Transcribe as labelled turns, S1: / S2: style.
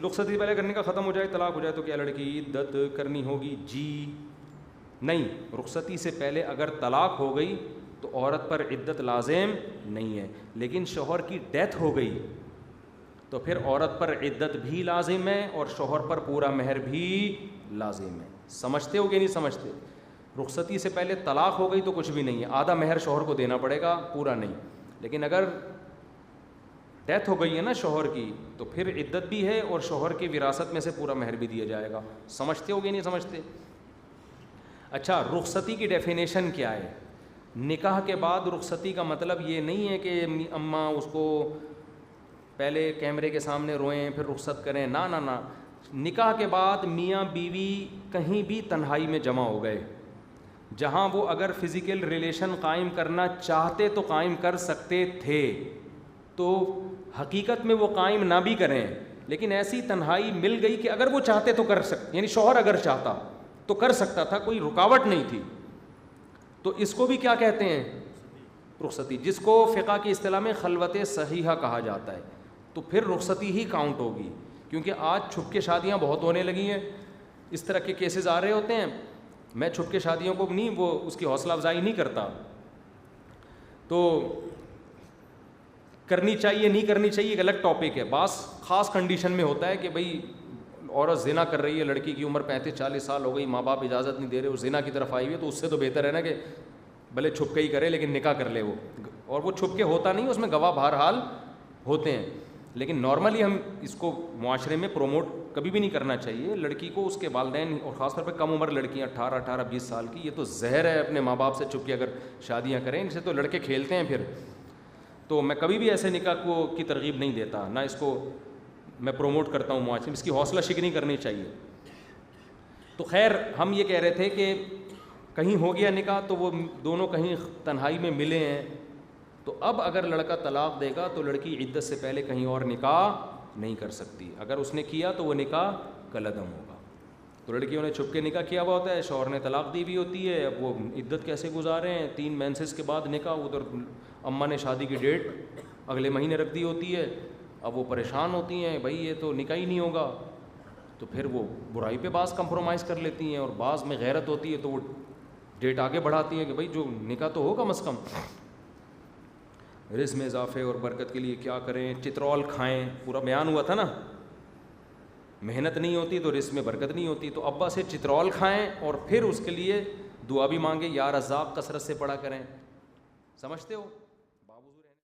S1: رخصتی پہلے کرنے کا ختم ہو جائے، طلاق ہو جائے تو کیا لڑکی عدت کرنی ہوگی؟ جی نہیں، رخصتی سے پہلے اگر طلاق ہو گئی تو عورت پر عدت لازم نہیں ہے، لیکن شوہر کی ڈیتھ ہو گئی تو پھر عورت پر عدت بھی لازم ہے اور شوہر پر پورا مہر بھی لازم ہے۔ سمجھتے ہو کہ نہیں سمجھتے؟ رخصتی سے پہلے طلاق ہو گئی تو کچھ بھی نہیں ہے، آدھا مہر شوہر کو دینا پڑے گا، پورا نہیں، لیکن اگر ڈیتھ ہو گئی ہے نا شوہر کی تو پھر عدت بھی ہے اور شوہر کی وراثت میں سے پورا مہر بھی دیا جائے گا۔ سمجھتے ہو کہ نہیں سمجھتے؟ اچھا، رخصتی کی ڈیفینیشن کیا ہے؟ نکاح کے بعد رخصتی کا مطلب یہ نہیں ہے کہ اماں اس کو پہلے کیمرے کے سامنے روئیں پھر رخصت کریں، نہ نہ نہ، نکاح کے بعد میاں بیوی کہیں بھی تنہائی میں جمع ہو گئے، جہاں وہ اگر فزیکل ریلیشن قائم کرنا چاہتے تو قائم کر سکتے تھے، تو حقیقت میں وہ قائم نہ بھی کریں، لیکن ایسی تنہائی مل گئی کہ اگر وہ چاہتے تو کر سکتے، یعنی شوہر اگر چاہتا تو کر سکتا تھا، کوئی رکاوٹ نہیں تھی، تو اس کو بھی کیا کہتے ہیں؟ رخصتی، جس کو فقہ کی اصطلاح میں خلوت صحیحہ کہا جاتا ہے، تو پھر رخصتی ہی کاؤنٹ ہوگی، کیونکہ آج چھپ کے شادیاں بہت ہونے لگی ہیں، اس طرح کے کیسز آ رہے ہوتے ہیں۔ میں چھپ کے شادیوں کو نہیں، وہ اس کی حوصلہ افزائی نہیں کرتا، تو کرنی چاہیے نہیں کرنی چاہیے ایک الگ ٹاپک ہے، بعض خاص کنڈیشن میں ہوتا ہے کہ بھئی عورت زنا کر رہی ہے، لڑکی کی عمر 35-40 سال ہو گئی، ماں باپ اجازت نہیں دے رہے، وہ زنا کی طرف آئی ہوئی ہے، تو اس سے تو بہتر ہے نا کہ بھلے چھپ کے ہی کرے لیکن نکاح کر لے وہ، اور وہ چھپ کے ہوتا نہیں، اس میں گواہ بہرحال ہوتے ہیں، لیکن نارملی ہم اس کو معاشرے میں پروموٹ کبھی بھی نہیں کرنا چاہیے۔ لڑکی کو اس کے والدین، اور خاص طور پہ کم عمر لڑکیاں 18-20 سال کی، یہ تو زہر ہے، اپنے ماں باپ سے چھپ کے اگر شادیاں کریں، ان سے تو لڑکے کھیلتے ہیں پھر، تو میں کبھی بھی ایسے نکاح کی ترغیب نہیں دیتا، نہ اس کو میں پروموٹ کرتا ہوں معاشرے میں، اس کی حوصلہ شکنی کرنی چاہیے۔ تو خیر، ہم یہ کہہ رہے تھے کہ کہیں ہو گیا نکاح تو وہ دونوں کہیں تنہائی میں ملے ہیں، تو اب اگر لڑکا طلاق دے گا تو لڑکی عدت سے پہلے کہیں اور نکاح نہیں کر سکتی، اگر اس نے کیا تو وہ نکاح کالعدم ہوگا۔ تو لڑکیوں نے چھپ کے نکاح کیا ہوا ہوتا ہے، شوہر نے طلاق دی ہوئی ہوتی ہے، اب وہ عدت کیسے گزارے ہیں، 3 مینسز کے بعد نکاح، ادھر اماں نے شادی کی ڈیٹ اگلے مہینے رکھ دی ہوتی ہے، اب وہ پریشان ہوتی ہیں، بھائی یہ تو نکاح ہی نہیں ہوگا، تو پھر وہ برائی پہ بعض کمپرومائز کر لیتی ہیں، اور بعض میں غیرت ہوتی ہے تو وہ ڈیٹ آگے بڑھاتی ہیں کہ بھائی جو نکاح تو ہو کم از کم۔ رزق میں اضافے اور برکت کے لیے کیا کریں؟ چترول کھائیں، پورا بیان ہوا تھا نا، محنت نہیں ہوتی تو رزق میں برکت نہیں ہوتی، تو ابا سے چترول کھائیں اور پھر اس کے لیے دعا بھی مانگیں، یا رزاق کثرت سے پڑھا کریں۔ سمجھتے ہو؟